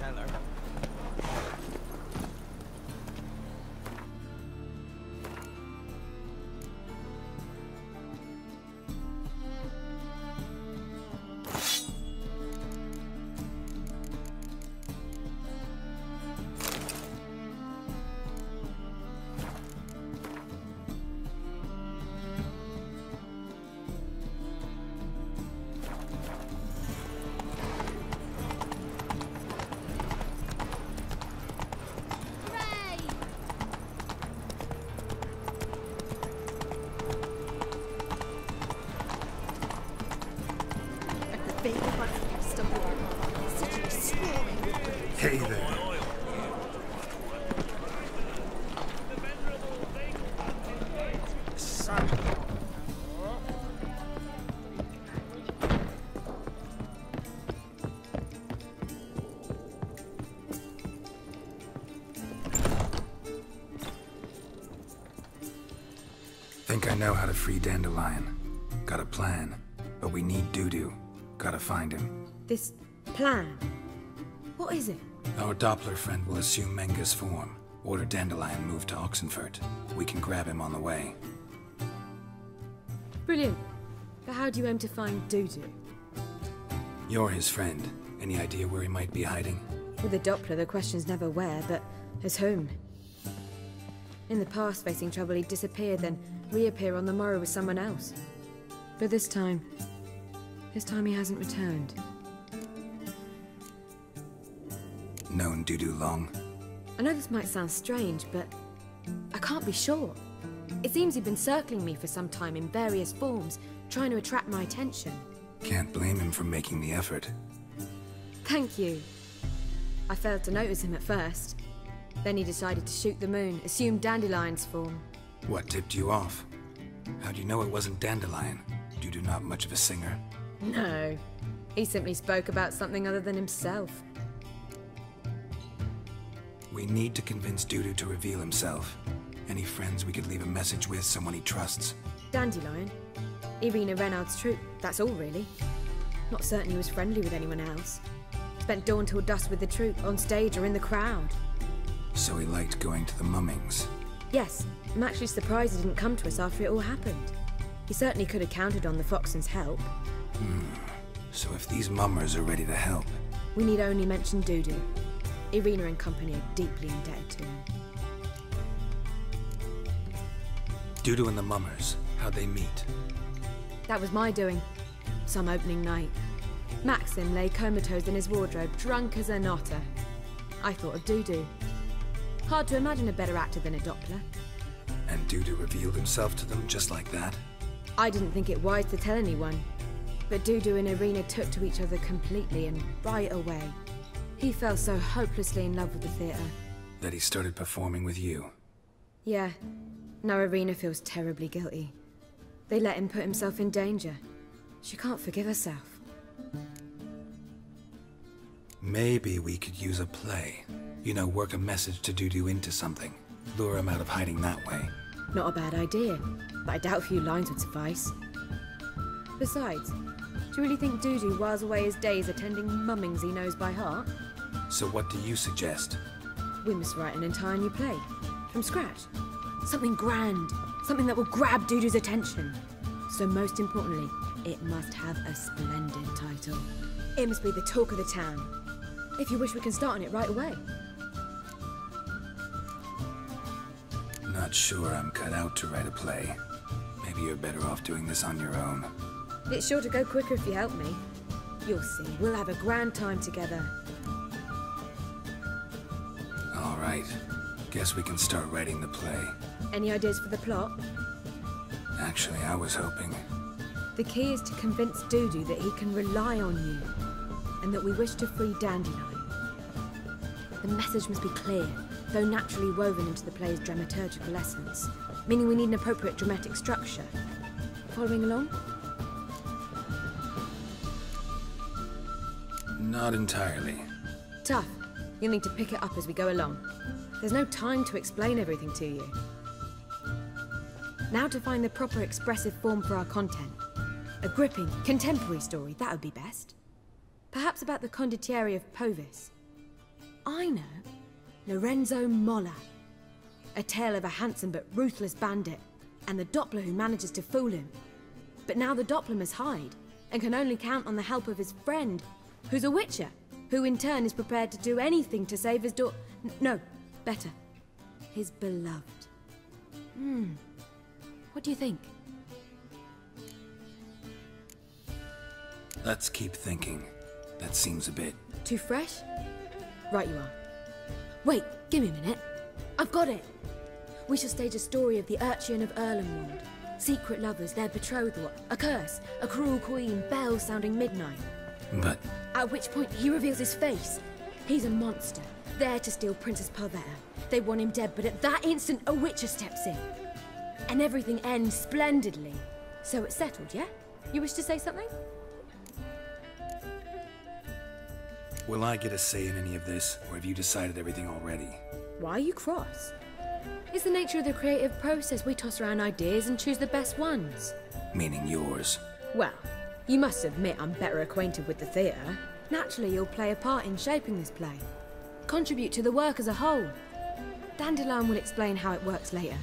Hello. Hey there. Think I know how to free Dandelion. Got a plan, but we need Dudu. Gotta find him. This plan? What is it? Our Doppler friend will assume Menga's form. Order Dandelion moved to Oxenfurt. We can grab him on the way. Brilliant. But how do you aim to find Dudu? You're his friend. Any idea where he might be hiding? With a Doppler, the question's never where, but as whom. In the past, facing trouble, he'd disappear, then reappear on the morrow with someone else. But this time he hasn't returned. Known Dudu long? I know this might sound strange, but I can't be sure. It seems he'd been circling me for some time in various forms, trying to attract my attention. Can't blame him for making the effort. Thank you. I failed to notice him at first. Then he decided to shoot the moon, assume Dandelion's form. What tipped you off? How'd you know it wasn't Dandelion? Dudu not much of a singer? No. He simply spoke about something other than himself. We need to convince Dudu to reveal himself. Any friends we could leave a message with, someone he trusts? Dandelion? Irina Renard's troupe, that's all really. Not certain he was friendly with anyone else. Spent dawn till dusk with the troupe, on stage or in the crowd. So he liked going to the mummings? Yes, I'm actually surprised he didn't come to us after it all happened. He certainly could have counted on the Foxen's help. So if these mummers are ready to help... We need only mention Dudu. Irina and company are deeply indebted to him. Dudu and the mummers, how'd they meet? That was my doing. Some opening night. Maxim lay comatose in his wardrobe, drunk as an otter. I thought of Dudu. Hard to imagine a better actor than a Doppler. And Dudu revealed himself to them just like that? I didn't think it wise to tell anyone. But Dudu and Irina took to each other completely and right away. He fell so hopelessly in love with the theatre. That he started performing with you? Yeah. Now Irina feels terribly guilty. They let him put himself in danger. She can't forgive herself. Maybe we could use a play. You know, work a message to Dudu into something. Lure him out of hiding that way. Not a bad idea, but I doubt a few lines would suffice. Besides, do you really think Dudu whiles away his days attending mummings he knows by heart? So what do you suggest? We must write an entire new play. From scratch. Something grand. Something that will grab Dudu's attention. So most importantly, it must have a splendid title. It must be the talk of the town. If you wish, we can start on it right away. Not sure I'm cut out to write a play. Maybe you're better off doing this on your own. It's sure to go quicker if you help me. You'll see, we'll have a grand time together. All right. Guess we can start writing the play. Any ideas for the plot? Actually, I was hoping... The key is to convince Dudu that he can rely on you, and that we wish to free Dandelion. The message must be clear, though naturally woven into the play's dramaturgical essence, meaning we need an appropriate dramatic structure. Following along? Not entirely. Tough. You'll need to pick it up as we go along. There's no time to explain everything to you. Now to find the proper expressive form for our content. A gripping, contemporary story, that would be best. Perhaps about the condottieri of Povis. I know. Lorenzo Molla. A tale of a handsome but ruthless bandit, and the doppler who manages to fool him. But now the doppler must hide, and can only count on the help of his friend, who's a witcher, who in turn is prepared to do anything to save his no, better, his beloved. What do you think? Let's keep thinking. That seems a bit... Too fresh? Right you are. Wait, give me a minute. I've got it! We shall stage a story of the urchin of Erlenwald. Secret lovers, their betrothal, a curse, a cruel queen, bells sounding midnight. But... At which point he reveals his face. He's a monster, there to steal Princess Pavetta. They want him dead, but at that instant a witcher steps in. And everything ends splendidly. So it's settled, yeah? You wish to say something? Will I get a say in any of this, or have you decided everything already? Why are you cross? It's the nature of the creative process. We toss around ideas and choose the best ones. Meaning yours. Well, you must admit I'm better acquainted with the theatre. Naturally, you'll play a part in shaping this play. Contribute to the work as a whole. Dandelion will explain how it works later.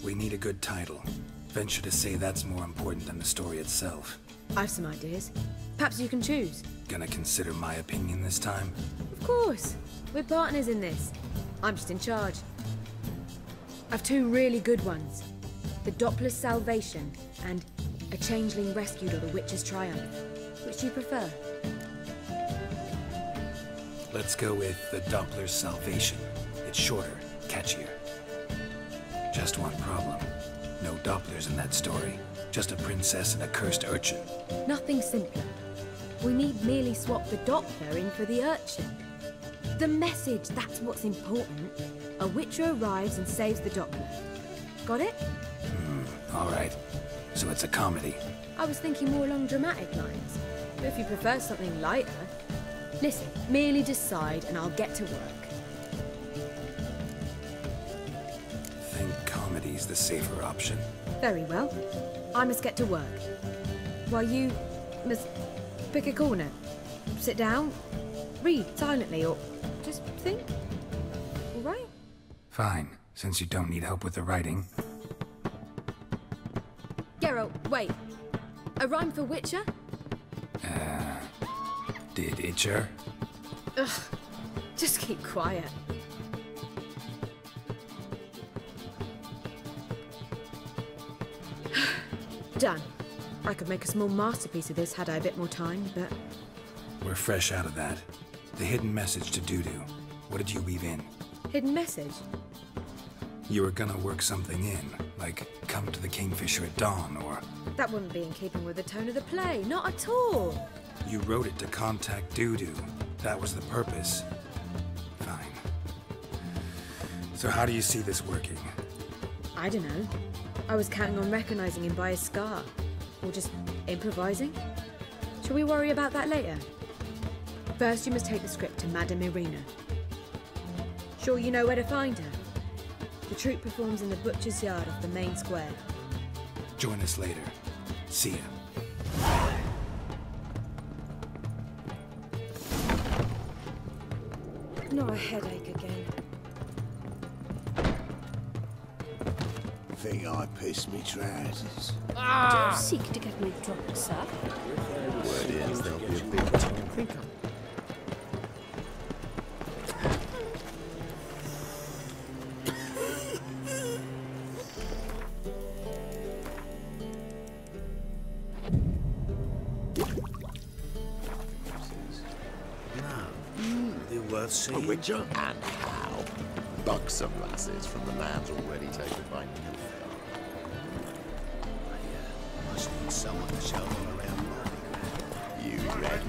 We need a good title. Venture to say that's more important than the story itself. I've some ideas. Perhaps you can choose. Gonna consider my opinion this time? Of course. We're partners in this. I'm just in charge. I've two really good ones. The Doppler's Salvation and A Changeling Rescued or the Witch's Triumph. Which do you prefer? Let's go with the Doppler's Salvation. It's shorter, catchier. Just one problem. No Dopplers in that story. Just a princess and a cursed urchin. Nothing simpler. We need merely swap the Doppler in for the urchin. The message, that's what's important. A witcher arrives and saves the Doppler. Got it? All right. So it's a comedy. I was thinking more along dramatic lines. But if you prefer something lighter... Listen, merely decide and I'll get to work. Think comedy's the safer option. Very well. I must get to work. While you must pick a corner. Sit down, read silently, or just think. All right? Fine, since you don't need help with the writing. Geralt, wait. A rhyme for Witcher? Did Itcher? Ugh, just keep quiet. Done. I could make a small masterpiece of this had I a bit more time, but... We're fresh out of that. The hidden message to Dudu. What did you weave in? Hidden message? You were gonna work something in, like come to the Kingfisher at dawn, or... That wouldn't be in keeping with the tone of the play, not at all. You wrote it to contact Dudu. That was the purpose. Fine. So how do you see this working? I don't know. I was counting on recognizing him by his scar. Or just improvising. Shall we worry about that later? First, you must take the script to Madame Irina. Sure you know where to find her? The troupe performs in the butcher's yard off the main square. Join us later. See ya. Not a headache again. Think I pissed me trousers. Do you seek to get me drunk, sir? Word is there'll be a big time. Drink up. A witcher? And how? Buxom lasses from the man's already taken by you. Must need someone to show them around. You red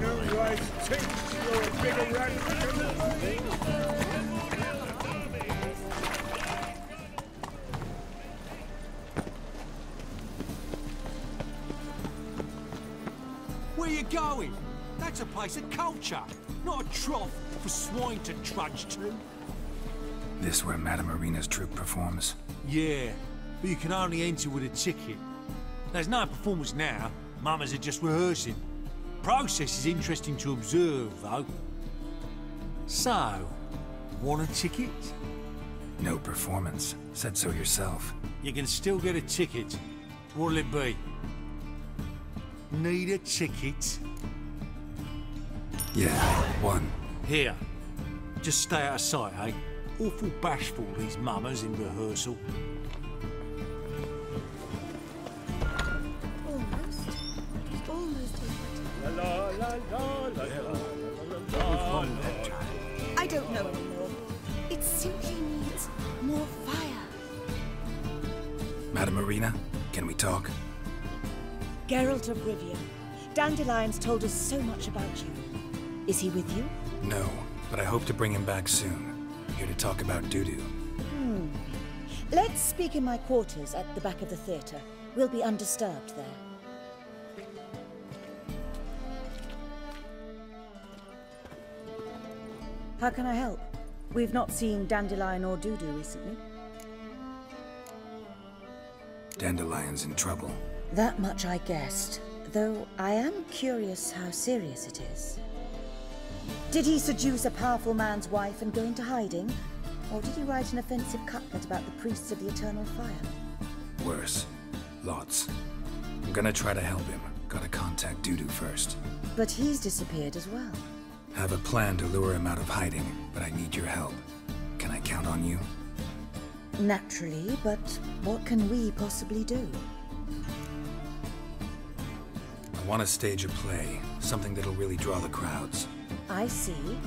Where you going? That's a place of culture, not a trough for swine to trudge to. This where Madame Irina's troupe performs? Yeah, but you can only enter with a ticket. There's no performance now. Mamas are just rehearsing. Process is interesting to observe, though. So, want a ticket? No performance. Said so yourself. You can still get a ticket. What'll it be? Need a ticket? Yeah, one. Here. Just stay out of sight, eh? Awful bashful, these mummers in rehearsal. Almost I don't know anymore. It simply needs more fire. Madam Marina, can we talk? Geralt of Rivia. Dandelion's told us so much about you. Is he with you? No, but I hope to bring him back soon. Here to talk about Dudu. Let's speak in my quarters at the back of the theatre. We'll be undisturbed there. How can I help? We've not seen Dandelion or Dudu recently. Dandelion's in trouble. That much I guessed, though I am curious how serious it is. Did he seduce a powerful man's wife and go into hiding? Or did he write an offensive couplet about the priests of the eternal fire? Worse. Lots. I'm gonna try to help him. Gotta contact Dudu first. But he's disappeared as well. Have a plan to lure him out of hiding, but I need your help. Can I count on you? Naturally, but what can we possibly do? I want to stage a play, something that'll really draw the crowds. I see.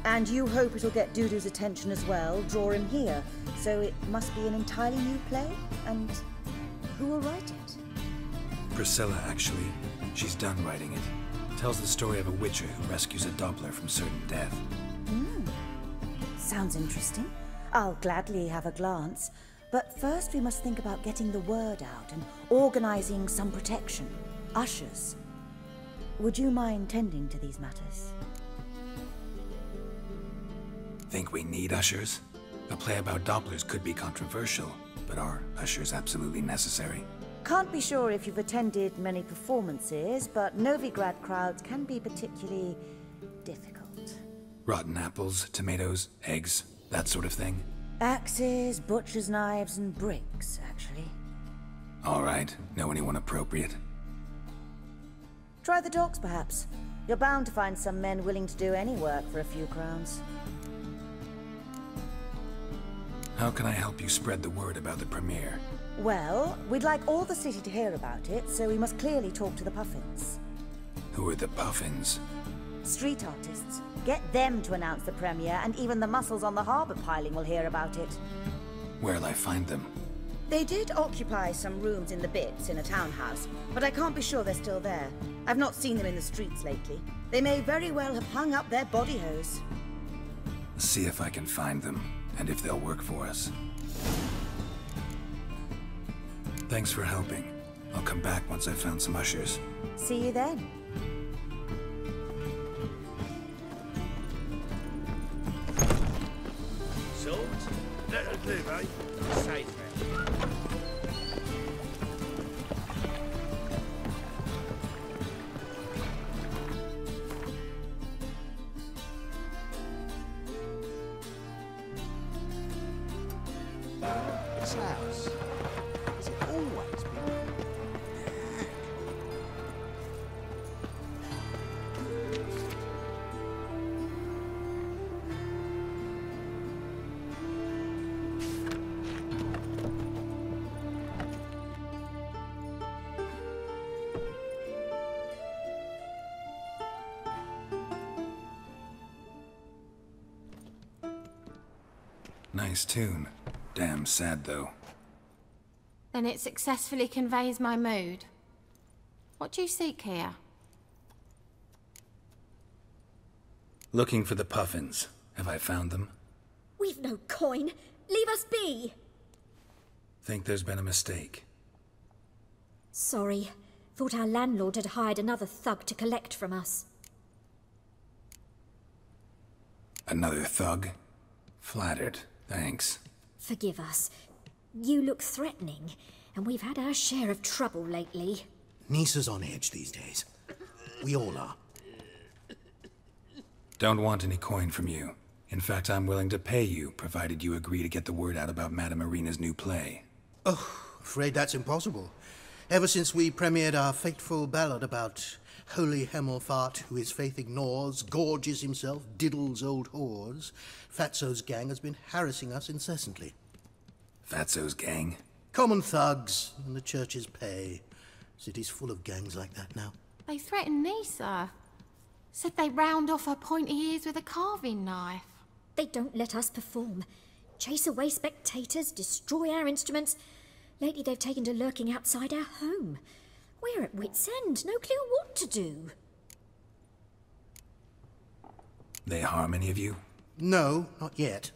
And you hope it'll get Dudu's attention as well, draw him here. So it must be an entirely new play? And who will write it? Priscilla, actually. She's done writing it. Tells the story of a witcher who rescues a doppler from certain death. Sounds interesting. I'll gladly have a glance. But first we must think about getting the word out and organizing some protection. Ushers. Would you mind tending to these matters? Think we need ushers? A play about dopplers could be controversial, but are ushers absolutely necessary? Can't be sure if you've attended many performances, but Novigrad crowds can be particularly difficult. Rotten apples, tomatoes, eggs, that sort of thing? Axes, butcher's knives, and bricks, actually. All right. Know anyone appropriate? Try the docks, perhaps. You're bound to find some men willing to do any work for a few crowns. How can I help you spread the word about the premiere? Well, we'd like all the city to hear about it, so we must clearly talk to the Puffins. Who are the Puffins? Street artists. Get them to announce the premiere, and even the muscles on the harbour piling will hear about it. Where'll I find them? They did occupy some rooms in the Bits in a townhouse, but I can't be sure they're still there. I've not seen them in the streets lately. They may very well have hung up their body hose. See if I can find them, and if they'll work for us. Thanks for helping. I'll come back once I've found some ushers. See you then. Salt? That'll do, mate. Safe. This house, has it always been? Nice tune. Damn sad, though. Then it successfully conveys my mood. What do you seek here? Looking for the Puffins. Have I found them? We've no coin. Leave us be. Think there's been a mistake. Sorry. Thought our landlord had hired another thug to collect from us. Another thug? Flattered. Thanks. Forgive us. You look threatening, and we've had our share of trouble lately. Nisa's on edge these days. We all are. Don't want any coin from you. In fact, I'm willing to pay you, provided you agree to get the word out about Madame Irina's new play. Oh, afraid that's impossible. Ever since we premiered our fateful ballad about holy Hemelfart, who his faith ignores, gorges himself, diddles old whores, Fatso's gang has been harassing us incessantly. Fatso's gang? Common thugs in the church's pay. City's full of gangs like that now. They threatened Nisa. Said they'd round off her pointy ears with a carving knife. They don't let us perform. Chase away spectators, destroy our instruments. Lately they've taken to lurking outside our home. We're at wit's end, no clue what to do. They harm any of you? No, not yet.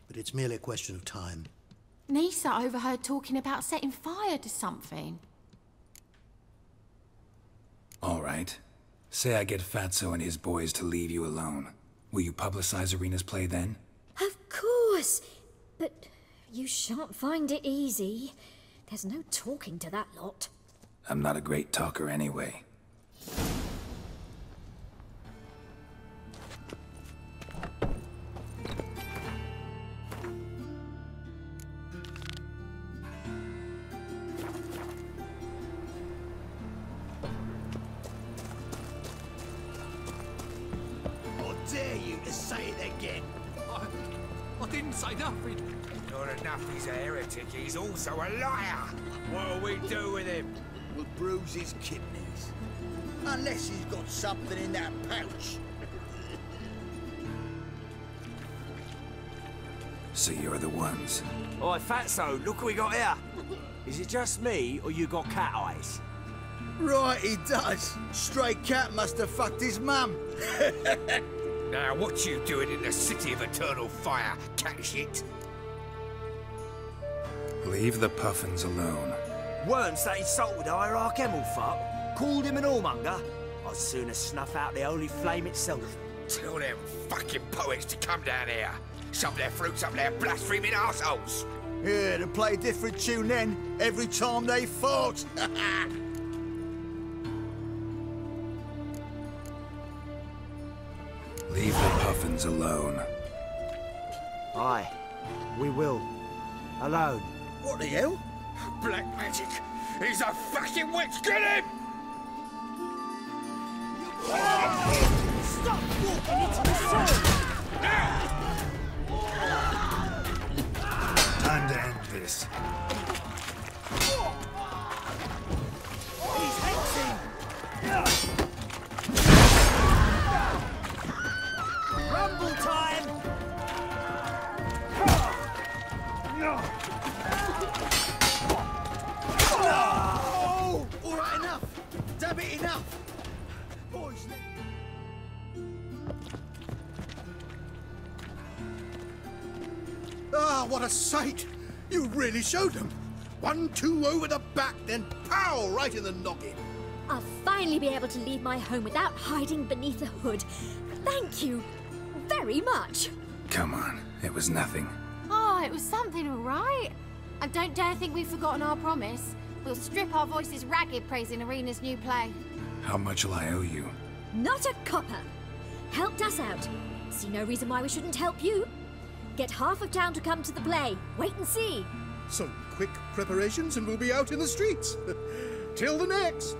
But it's merely a question of time. Nisa overheard talking about setting fire to something. All right. Say I get Fatso and his boys to leave you alone. Will you publicize Irina's play then? Of course! But you shan't find it easy. There's no talking to that lot. I'm not a great talker anyway. I didn't say nothing. Not enough he's a heretic, he's also a liar. What'll we do with him? We'll bruise his kidneys. Unless he's got something in that pouch. So you're the ones. Oi, Fatso, look what we got here. Is it just me, or you got cat eyes? Right, he does. Stray cat must have fucked his mum. Now, what you doing in the city of eternal fire, cat shit? Leave the puffins alone. Worms that insulted hierarch Hemelfart, called him an whoremonger. I'd sooner snuff out the holy flame itself. Tell them fucking poets to come down here. Shove their fruits up their blaspheming arseholes. Yeah, to play a different tune then, every time they fought. Leave the puffins alone. Aye, we will. Alone. What the hell? Black magic. He's a fucking witch. Get him! Stop walking into the sun! Time to end this. He's hexing! Rumble time! Oh! All right, enough. Damn it, enough. Boys, Ah, what a sight! You really showed them. 1-2 over the back, then pow! Right in the noggin. I'll finally be able to leave my home without hiding beneath a hood. Thank you very much. Come on, it was nothing. Oh, it was something, all right. I don't dare think we've forgotten our promise. We'll strip our voices ragged praising Irina's new play. How much will I owe you? Not a copper. Helped us out. See no reason why we shouldn't help you. Get half of town to come to the play. Wait and see. Some quick preparations and we'll be out in the streets. Till the next.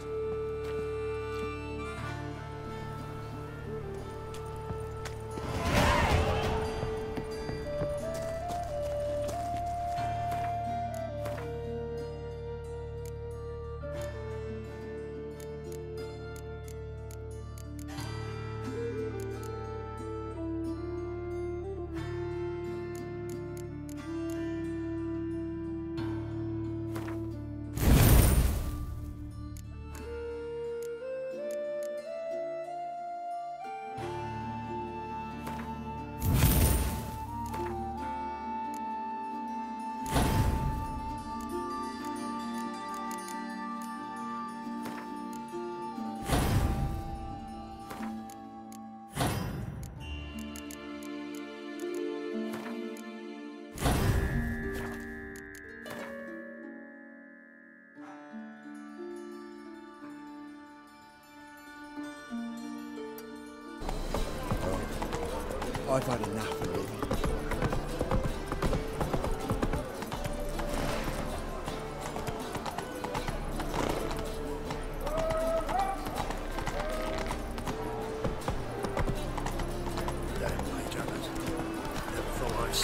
I've had enough of it.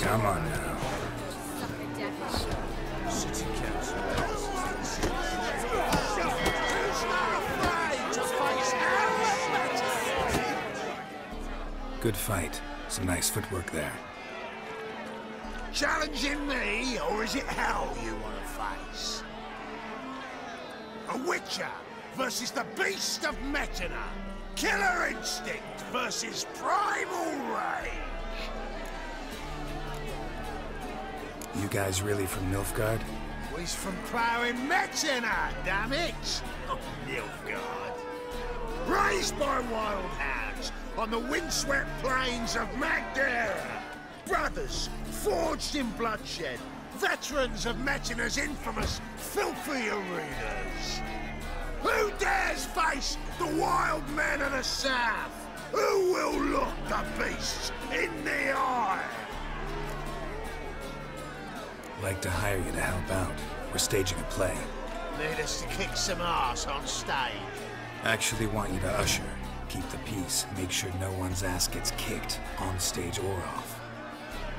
Come on now. Good fight. Some nice footwork there. Challenging me, or is it hell you want to face? A Witcher versus the Beast of Metina. Killer instinct versus primal rage. You guys really from Nilfgaard? He's from ploughing Metina, damn it! Oh, Nilfgaard. Raised by wild hounds on the windswept plains of Magdera. Brothers forged in bloodshed. Veterans of Metina's infamous filthy arenas. Who dares face the wild men of the south? Who will look the beasts in the eye? Like to hire you to help out. We're staging a play. Need us to kick some ass on stage. Actually want you to usher. Keep the peace. Make sure no one's ass gets kicked, on stage or off.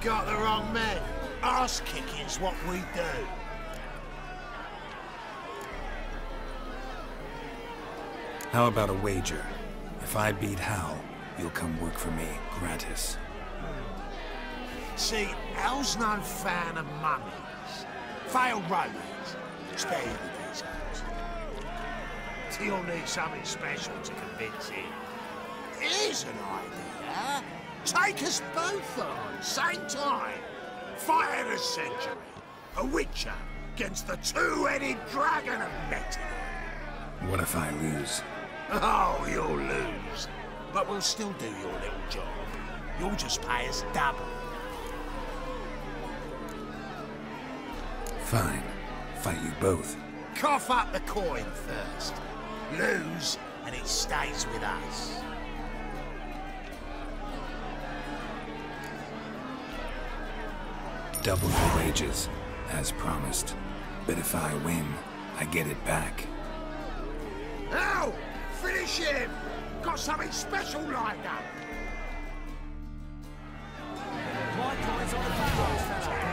Got the wrong men. Ass kicking's what we do. How about a wager? If I beat Hal, you'll come work for me, gratis. See, Hal's no fan of mummies. Failed romance. Spare you the details. You'll need something special to convince him. Here's an idea. Take us both on, same time. Fight of the century. A Witcher against the two-headed dragon of Metina. What if I lose? Oh, you'll lose. But we'll still do your little job. You'll just pay us double. Fine. Fight you both. Cough up the coin first. Lose, and it stays with us. Double your wages, as promised. But if I win, I get it back. Now, finish him! Got something special lined up. My coin's on the barrel, fella.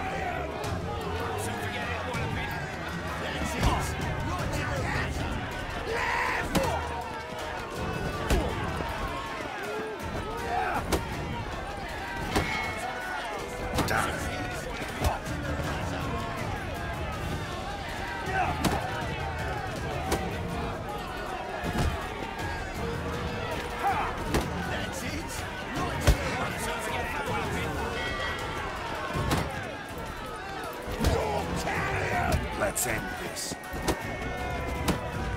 Let's end this.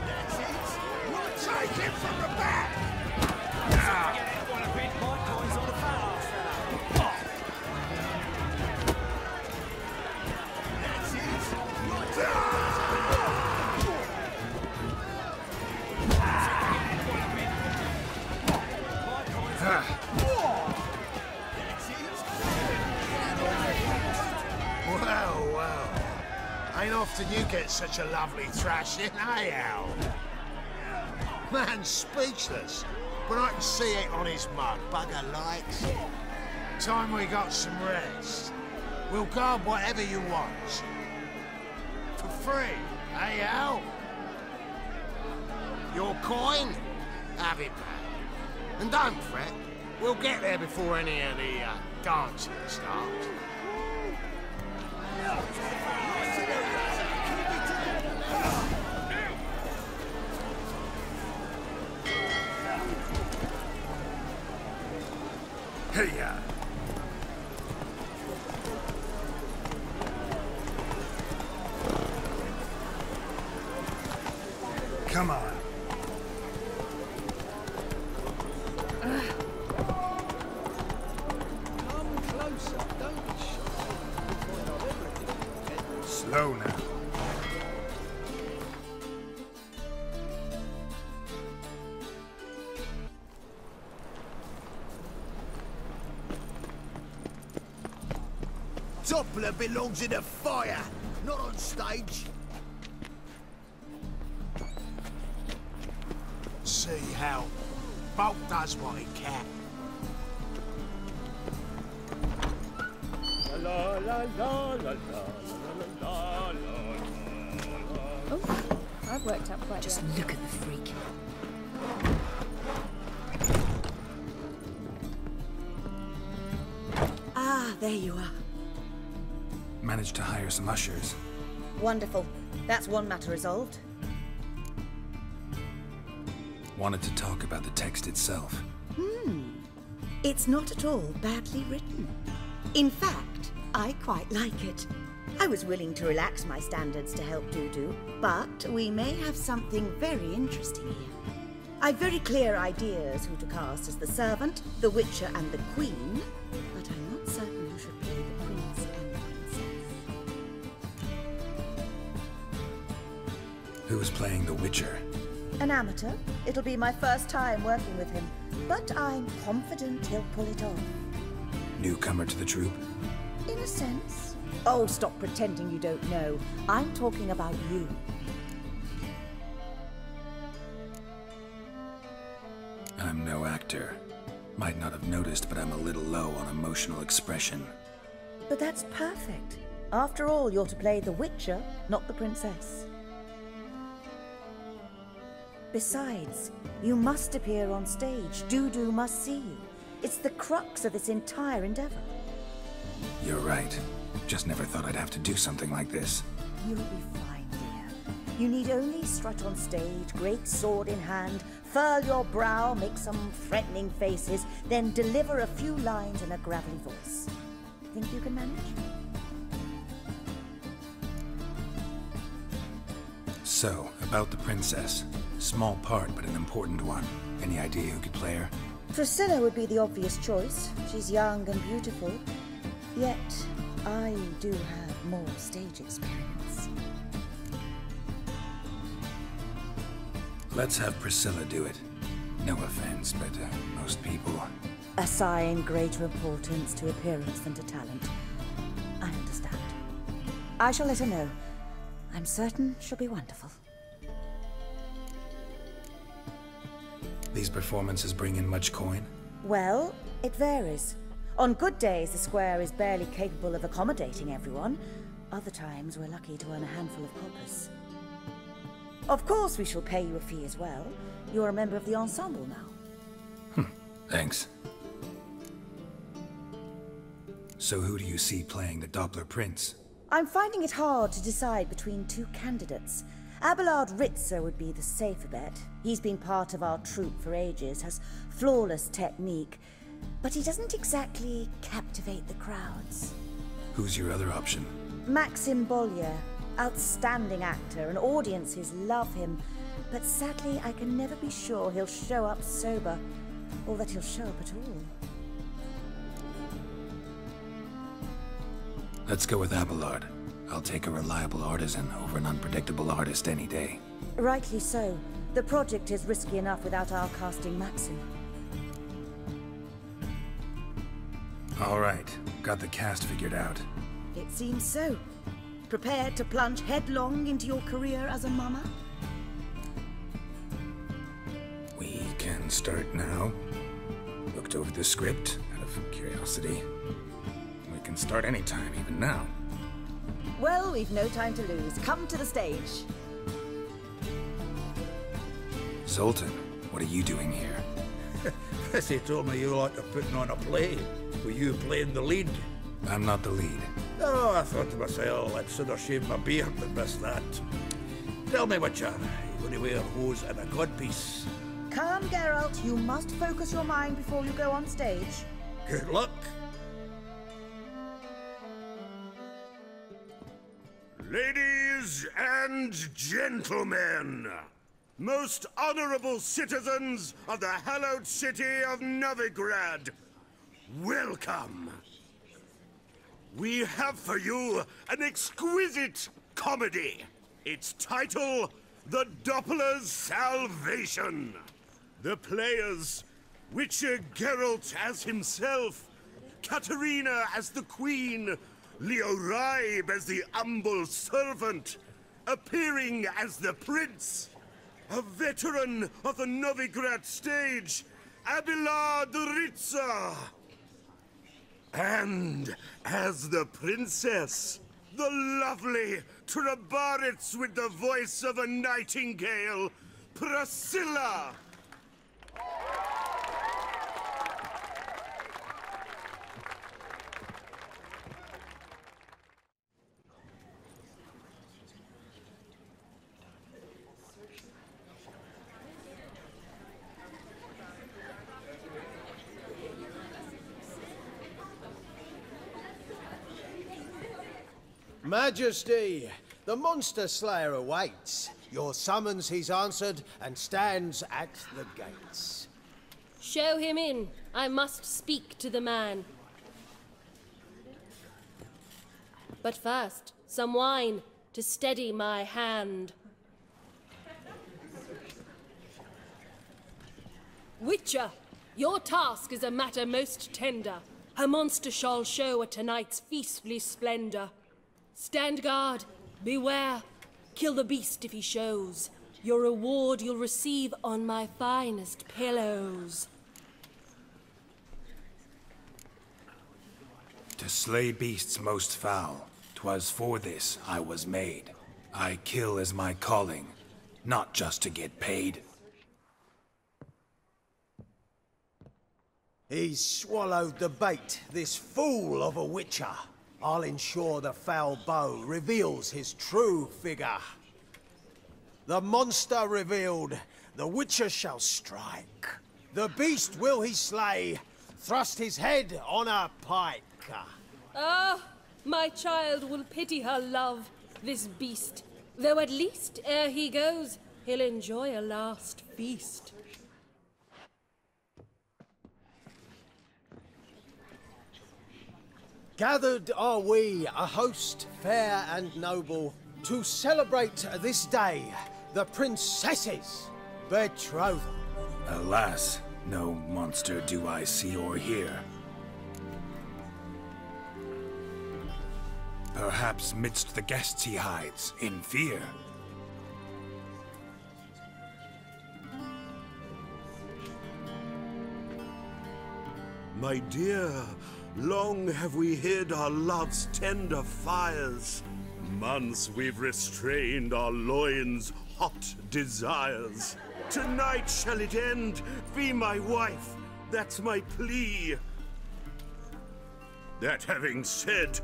That's it. Take him from the back. My coin's on the barrel, fella. That's it. Well, well. Ain't often you get such a lovely thrashing, eh, Al? Man's speechless, but I can see it on his mug. Bugger likes. Time we got some rest. We'll guard whatever you want. For free, eh, Al? Your coin? Have it back. And don't fret, we'll get there before any of the dancing starts. Hey-ya! Come on. Come closer, don't be shy. Slow now. doppler belongs in a fire, not on stage. See how Bolt does what he can. La la la la la la la la. Oh, I've worked up quite Just well. look at the freak. Ah, there you are. Managed to hire some ushers. Wonderful. That's one matter resolved. Wanted to talk about the text itself. It's not at all badly written. In fact, I quite like it. I was willing to relax my standards to help Dudu, but we may have something very interesting here. I've very clear ideas who to cast as the servant, the witcher, and the queen, but I'm not certain who should play the prince and the princess. Who is playing the Witcher? An amateur. It'll be my first time working with him, but I'm confident he'll pull it off. Newcomer to the troupe? In a sense. Oh, stop pretending you don't know. I'm talking about you. I'm no actor. Might not have noticed, but I'm a little low on emotional expression. But that's perfect. After all, you're to play the Witcher, not the princess. Besides, you must appear on stage. Dudu must see you. It's the crux of this entire endeavor. You're right. Just never thought I'd have to do something like this. You'll be fine, dear. You need only strut on stage, great sword in hand, furl your brow, make some threatening faces, then deliver a few lines in a gravelly voice. Think you can manage? So, about the princess. Small part, but an important one. Any idea who could play her? Priscilla would be the obvious choice. She's young and beautiful. Yet, I do have more stage experience. Let's have Priscilla do it. No offense, but most people... Assign greater importance to appearance than to talent. I understand. I shall let her know. I'm certain she'll be wonderful. These performances bring in much coin? Well, it varies. On good days, the square is barely capable of accommodating everyone. Other times, we're lucky to earn a handful of coppers. Of course, we shall pay you a fee as well. You're a member of the ensemble now. Thanks. So who do you see playing the Doppler Prince? I'm finding it hard to decide between two candidates. Abelard Ritzer would be the safer bet. He's been part of our troupe for ages, has flawless technique, but he doesn't exactly captivate the crowds. Who's your other option? Maxim Bollier, outstanding actor, and audiences love him, but sadly I can never be sure he'll show up sober, or that he'll show up at all. Let's go with Abelard. I'll take a reliable artisan over an unpredictable artist any day. Rightly so. The project is risky enough without our casting Maxim. All right, got the cast figured out. It seems so. Prepared to plunge headlong into your career as a mama? We can start now. Looked over the script out of curiosity. We can start anytime, even now. Well, we've no time to lose. Come to the stage. Zoltan, what are you doing here? They told me you like to putting on a play. Were you playing the lead? I'm not the lead. Oh, I thought to myself, I'd sooner shave my beard than miss that. Tell me, Witcher, you going to wear hose and a codpiece? Come, Geralt. You must focus your mind before you go on stage. Good luck. Ladies and gentlemen, most honorable citizens of the hallowed city of Novigrad, welcome. We have for you an exquisite comedy. Its title, The Doppler's Salvation. The players, Witcher Geralt as himself, Katerina as the Queen, Leo Ribe as the humble servant, appearing as the prince, a veteran of the Novigrad stage, Abelard Ritza. And as the princess, the lovely Trabaritz with the voice of a nightingale, Priscilla. Majesty, the monster slayer awaits. Your summons he's answered and stands at the gates. Show him in. I must speak to the man. But first, some wine to steady my hand. Witcher, your task is a matter most tender. A monster shall show at tonight's feastly splendor. Stand guard, beware, kill the beast if he shows. Your reward you'll receive on my finest pillows. To slay beasts most foul, 'twas for this I was made. I kill as my calling, not just to get paid. He's swallowed the bait, this fool of a witcher. I'll ensure the foul bow reveals his true figure. The monster revealed, the witcher shall strike. The beast will he slay, thrust his head on a pike. Ah, my child will pity her love, this beast. Though at least, ere he goes, he'll enjoy a last feast. Gathered are we, a host fair and noble, to celebrate this day, the princess's betrothal. Alas, no monster do I see or hear. Perhaps midst the guests he hides, in fear. My dear, long have we hid our love's tender fires. Months we've restrained our loins' hot desires. Tonight shall it end, be my wife, that's my plea. That having said,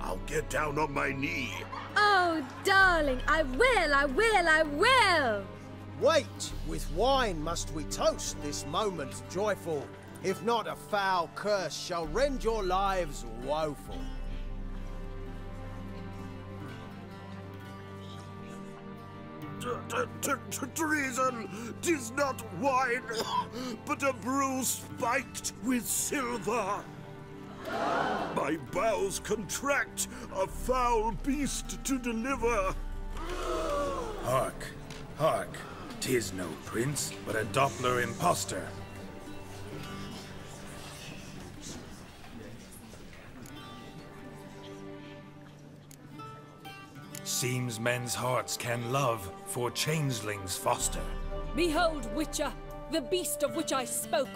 I'll get down on my knee. Oh, darling, I will! Wait, with wine must we toast this moment joyful. If not, a foul curse shall rend your lives woeful. Treason! 'Tis not wine, but a brew spiked with silver. My bowels contract, a foul beast to deliver. Hark, hark, 'tis no prince, but a doppler impostor. Seems men's hearts can love, for changelings foster. Behold, Witcher, the beast of which I spoke.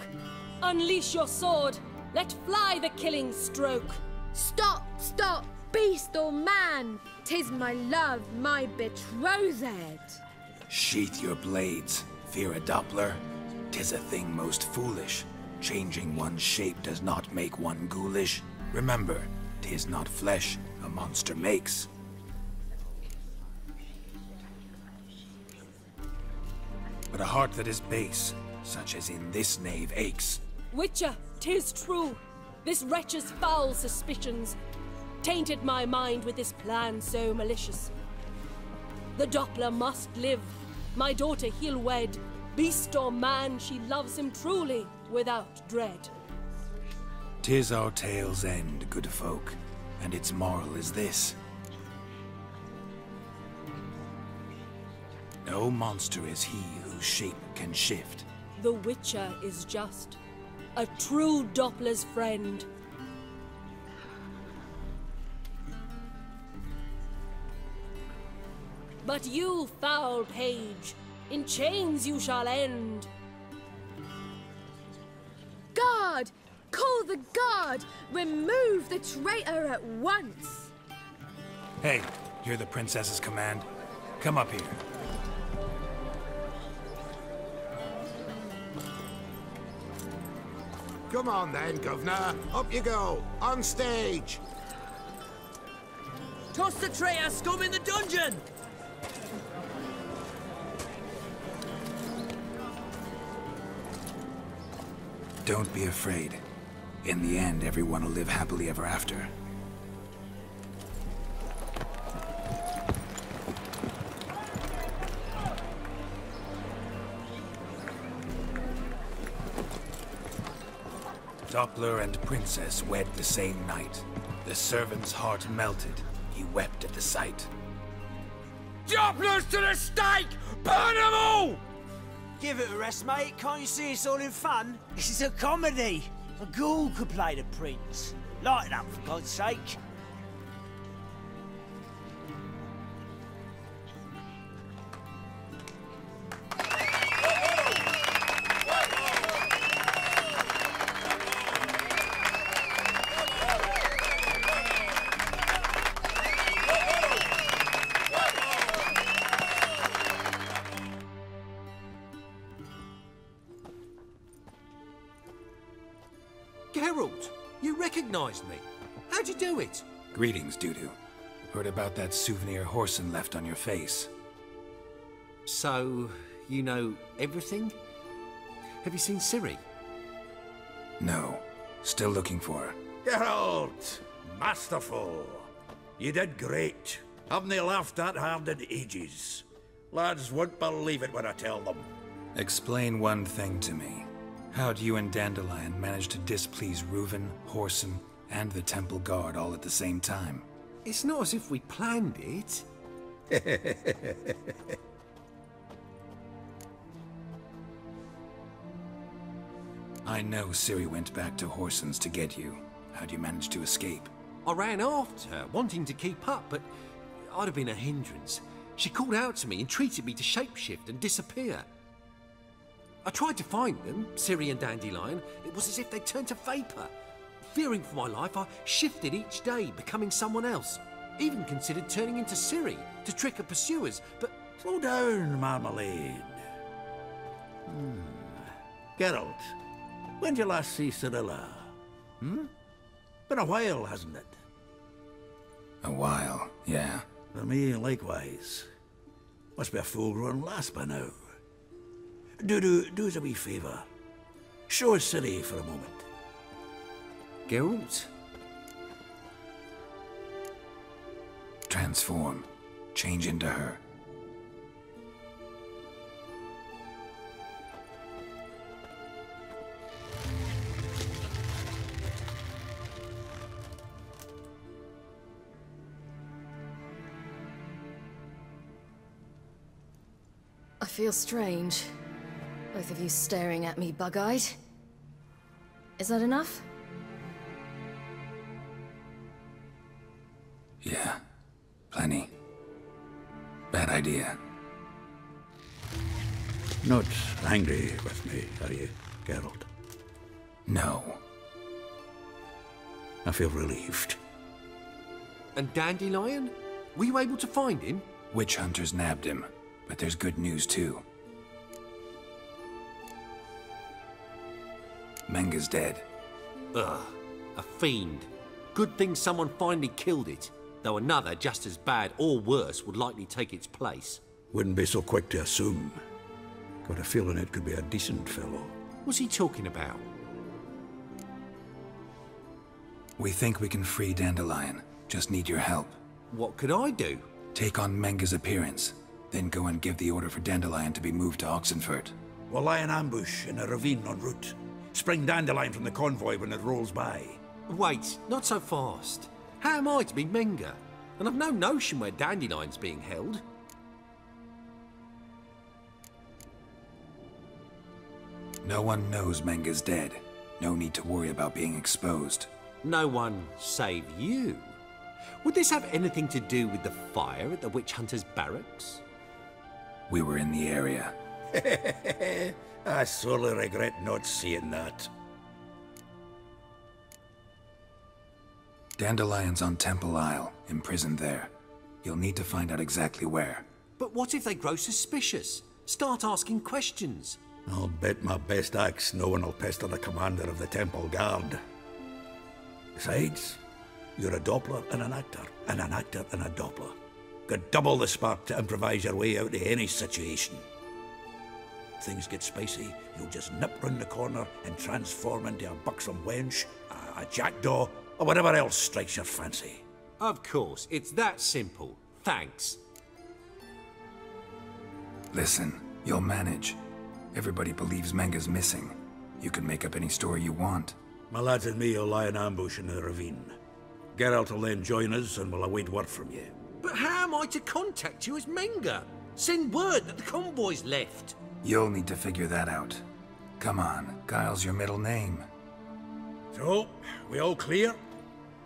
Unleash your sword, let fly the killing stroke. Stop, stop, beast or man! 'Tis my love, my betrothed. Sheath your blades, fear a doppler. 'Tis a thing most foolish. Changing one's shape does not make one ghoulish. Remember, 'tis not flesh a monster makes. But a heart that is base, such as in this knave aches. Witcher, 'tis true. This wretch's foul suspicions tainted my mind with this plan so malicious. The doppler must live. My daughter he'll wed. Beast or man, she loves him truly, without dread. 'Tis our tale's end, good folk, and its moral is this. No monster is he whose shape can shift. The Witcher is just a true doppler's friend. But you, foul page, in chains you shall end. Guard! Call the guard! Remove the traitor at once! Hey, you're the princess's command. Come up here. Come on then, governor. Up you go. On stage. Toss the traitor scum in the dungeon! Don't be afraid. In the end, everyone will live happily ever after. Doppler and Princess wed the same night. The servant's heart melted. He wept at the sight. Dopplers to the stake! Burn them all! Give it a rest, mate. Can't you see it's all in fun? This is a comedy. A ghoul could play the prince. Lighten up, for God's sake. Geralt, you recognized me. How'd you do it? Greetings, Dudu. Heard about that souvenir Horson left on your face. So, you know everything? Have you seen Ciri? No. Still looking for her. Geralt! Masterful! You did great. Haven't they laughed that hard in ages? Lads won't believe it when I tell them. Explain one thing to me. How'd you and Dandelion manage to displease Reuven, Horson, and the Temple Guard all at the same time? It's not as if we planned it. I know Ciri went back to Horson's to get you. How'd you manage to escape? I ran after her, wanting to keep up, but I'd have been a hindrance. She called out to me and treated me to shapeshift and disappear. I tried to find them, Ciri and Dandelion. It was as if they'd turned to vapor. Fearing for my life, I shifted each day, becoming someone else. Even considered turning into Ciri to trick her pursuers, but... Slow down, Marmalade. Geralt, when did you last see Cirilla? Been a while, hasn't it? A while, yeah. For me, likewise. Must be a full-grown lass by now. Dudu, do us a wee favour. Show us Ciri for a moment. Geralt? Transform. Change into her. I feel strange. Both of you staring at me bug-eyed. Is that enough? Yeah. Plenty. Bad idea. Not angry with me, are you, Geralt? No. I feel relieved. And Dandelion? Were you able to find him? Witch hunters nabbed him, but there's good news too. Menga's dead. Ugh, a fiend. Good thing someone finally killed it, though another just as bad or worse would likely take its place. Wouldn't be so quick to assume. Got a feeling it could be a decent fellow. What's he talking about? We think we can free Dandelion. Just need your help. What could I do? Take on Menga's appearance, then go and give the order for Dandelion to be moved to Oxenfurt. We'll lie in ambush in a ravine en route. Spring Dandelion from the convoy when it rolls by. Wait, not so fast. How am I to be Menga? And I've no notion where Dandelion's being held. No one knows Menga's dead. No need to worry about being exposed. No one save you. Would this have anything to do with the fire at the witch hunter's barracks? We were in the area. I sorely regret not seeing that. Dandelion's on Temple Isle, imprisoned there. You'll need to find out exactly where. But what if they grow suspicious? Start asking questions? I'll bet my best axe no one will pester the commander of the Temple Guard. Besides, you're a doppler and an actor and a doppler. Got double the spark to improvise your way out of any situation. If things get spicy, you'll just nip round the corner and transform into a buxom wench, a jackdaw, or whatever else strikes your fancy. Of course, it's that simple. Thanks. Listen, you'll manage. Everybody believes Menga's missing. You can make up any story you want. My lads and me will lie in ambush in the ravine. Geralt will then join us and we'll await word from you. But how am I to contact you as Menga? Send word that the convoy's left. You'll need to figure that out. Come on, Guile's your middle name. So, we all clear?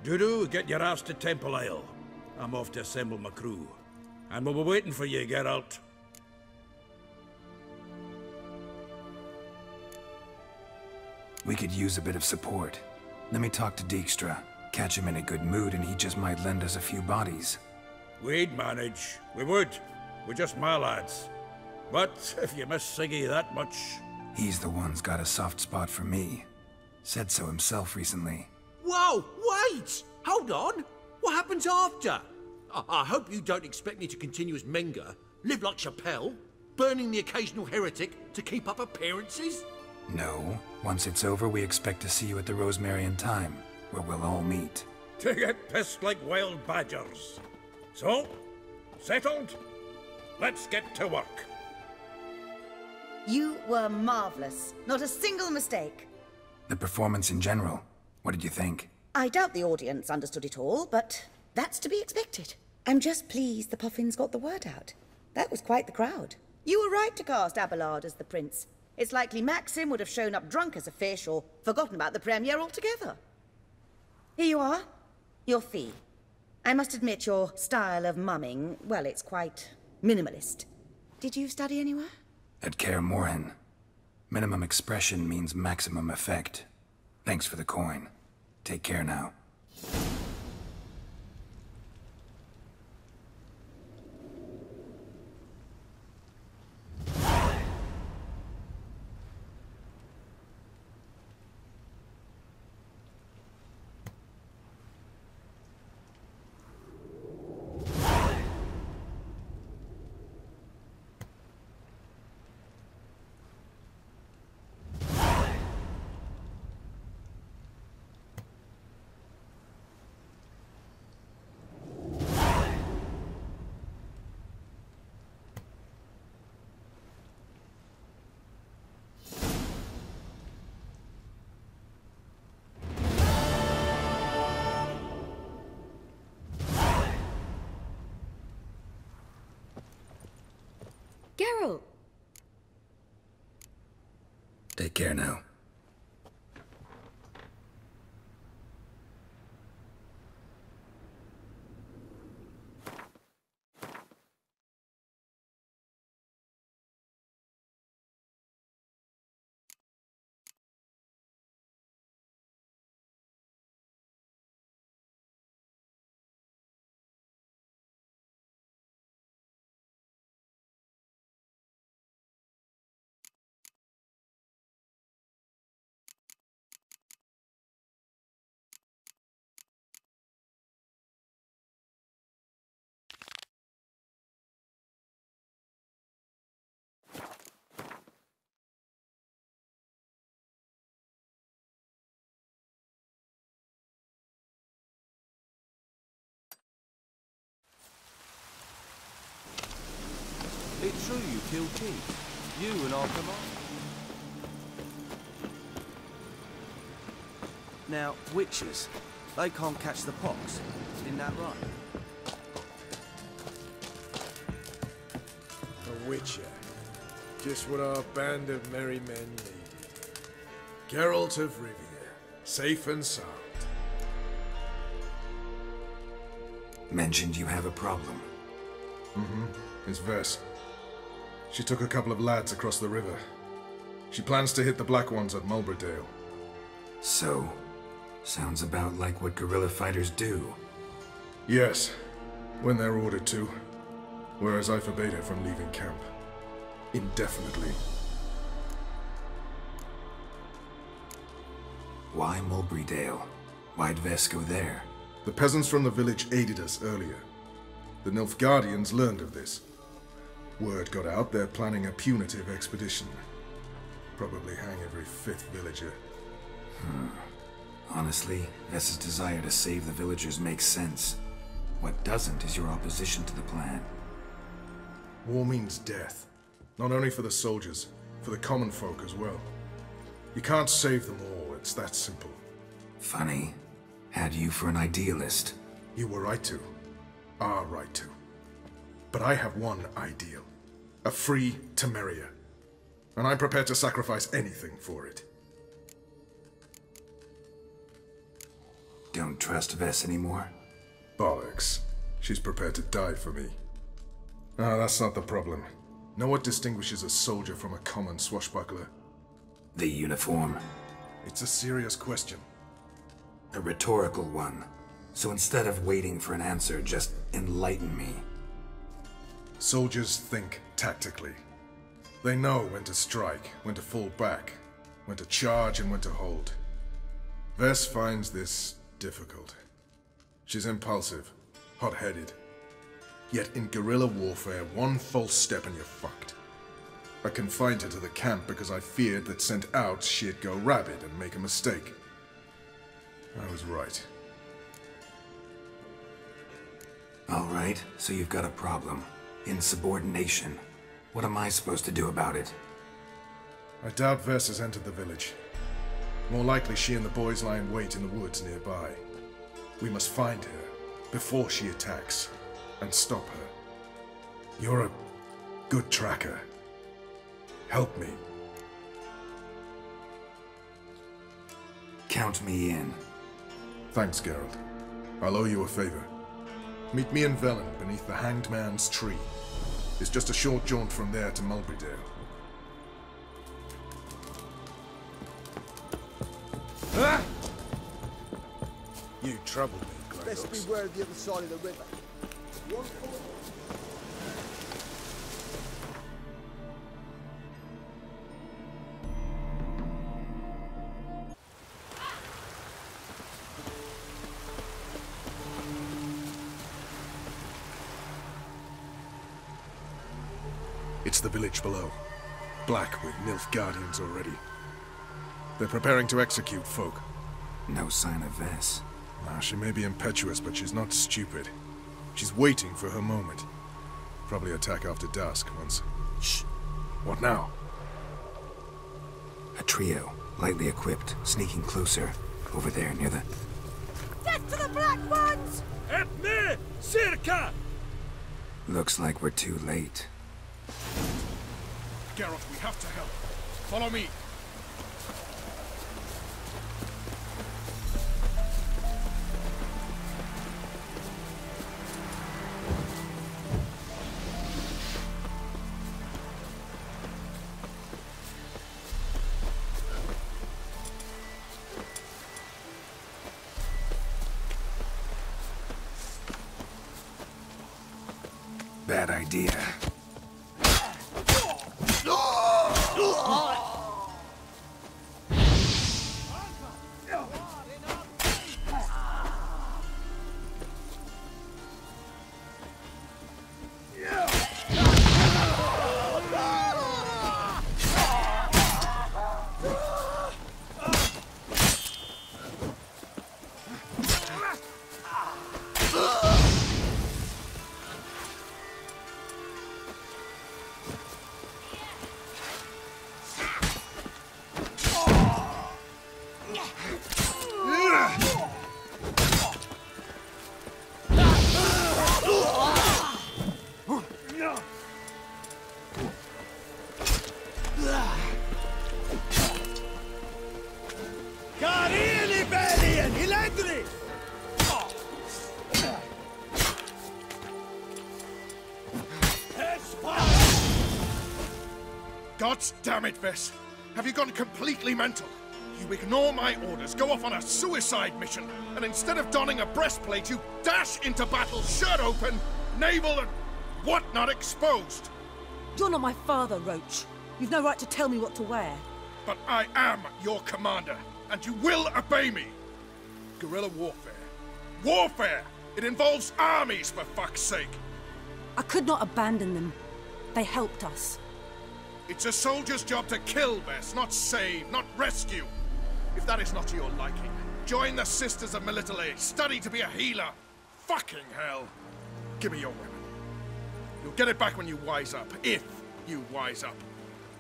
Dudu, get your ass to Temple Isle. I'm off to assemble my crew. And we'll be waiting for you, Geralt. We could use a bit of support. Let me talk to Dijkstra. Catch him in a good mood and he just might lend us a few bodies. We'd manage. We would. We're just my lads. But if you miss Siggy that much... He's the one's got a soft spot for me. Said so himself recently. Whoa, wait! Hold on! What happens after? I hope you don't expect me to continue as Menga, live like Chappelle, burning the occasional heretic to keep up appearances? No. Once it's over, we expect to see you at the Rosemarian Time, where we'll all meet. To get pissed like wild badgers. So, settled? Let's get to work. You were marvelous. Not a single mistake. The performance in general, what did you think? I doubt the audience understood it all, but that's to be expected. I'm just pleased the Puffins got the word out. That was quite the crowd. You were right to cast Abelard as the prince. It's likely Maxim would have shown up drunk as a fish or forgotten about the premiere altogether. Here you are. Your fee. I must admit your style of mumming, well, it's quite minimalist. Did you study anywhere? At Kaer Morhen. Minimum expression means maximum effect. Thanks for the coin. Take care now. Geralt! Take care now. It's true you killed King. You and our commander. Now, witches, they can't catch the pox. Isn't that right? A witcher. Just what our band of merry men needed. Geralt of Rivia, safe and sound. Mentioned you have a problem. Mm-hmm. It's Vess. She took a couple of lads across the river. She plans to hit the Black Ones at Mulberydale. So, sounds about like what guerrilla fighters do. Yes, when they're ordered to. Whereas I forbade her from leaving camp. Indefinitely. Why Mulberydale? Why'd Vess go there? The peasants from the village aided us earlier. The Nilfgaardians learned of this. Word got out they're planning a punitive expedition. Probably hang every 5th villager. Honestly, Vess's desire to save the villagers makes sense. What doesn't is your opposition to the plan. War means death. Not only for the soldiers, for the common folk as well. You can't save them all, it's that simple. Funny. Had you for an idealist. You were right to. Are right to. But I have one ideal. A free Temeria. And I'm prepared to sacrifice anything for it. Don't trust Vess anymore? Bollocks. She's prepared to die for me. Ah, that's not the problem. Know what distinguishes a soldier from a common swashbuckler? The uniform. It's a serious question. A rhetorical one. So instead of waiting for an answer, just enlighten me. Soldiers think tactically. They know when to strike, when to fall back, when to charge and when to hold. Vess finds this difficult. She's impulsive, hot-headed. Yet in guerrilla warfare, one false step and you're fucked. I confined her to the camp because I feared that sent out she'd go rabid and make a mistake. I was right. Alright, so you've got a problem. Insubordination. What am I supposed to do about it? I doubt Vess has entered the village. More likely she and the boys lie in wait in the woods nearby. We must find her before she attacks and stop her. You're a good tracker. Help me. Count me in. Thanks, Geralt. I'll owe you a favor. Meet me in Velen beneath the Hanged Man's tree. It's just a short jaunt from there to Mulberydale. Ah! You troubled me, Grey Best Hooks. beware of the other side of the river. It's the village below. Black with Nilfgaardians already. They're preparing to execute folk. No sign of Vess. She may be impetuous, but she's not stupid. She's waiting for her moment. Probably attack after dusk once... Shh! What now? A trio, lightly equipped, sneaking closer. Over there, near the... Death to the Black Ones! Help me! Circa! Looks like we're too late. Geralt, we have to help. Follow me. Bad idea. God damn it, Vess. Have you gone completely mental? You ignore my orders, go off on a suicide mission, and instead of donning a breastplate, you dash into battle, shirt open, navel and whatnot exposed. You're not my father, Roach. You've no right to tell me what to wear. But I am your commander, and you will obey me. Guerrilla warfare. Warfare! It involves armies, for fuck's sake. I could not abandon them. They helped us. It's a soldier's job to kill, Vess, not save, not rescue. If that is not to your liking, join the Sisters of Melitele. Study to be a healer. Fucking hell. Give me your weapon. You'll get it back when you wise up, if you wise up.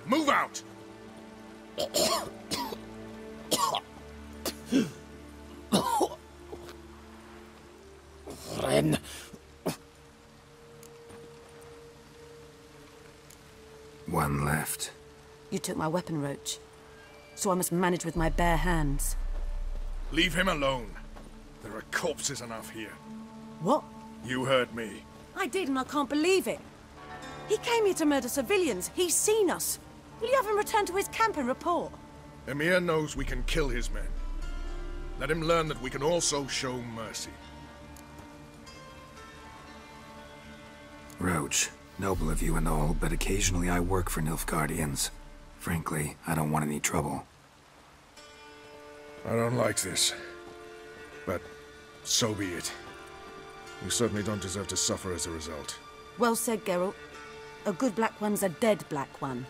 Move out! Ren. One left. You took my weapon, Roach. So I must manage with my bare hands. Leave him alone. There are corpses enough here. What? You heard me. I did, and I can't believe it. He came here to murder civilians. He's seen us. Will you have him return to his camp and report? Emir knows we can kill his men. Let him learn that we can also show mercy. Roach, noble of you and all, but occasionally I work for Nilfgaardians. Frankly, I don't want any trouble. I don't like this. But so be it. You certainly don't deserve to suffer as a result. Well said, Geralt. A good black one's a dead black one.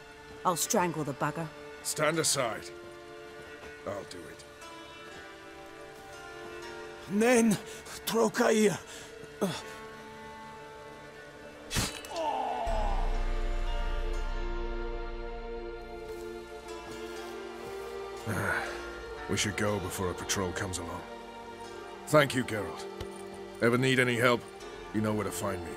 I'll strangle the bugger. Stand aside. I'll do it. Nen, Trokair. We should go before a patrol comes along. Thank you, Geralt. Ever need any help, you know where to find me.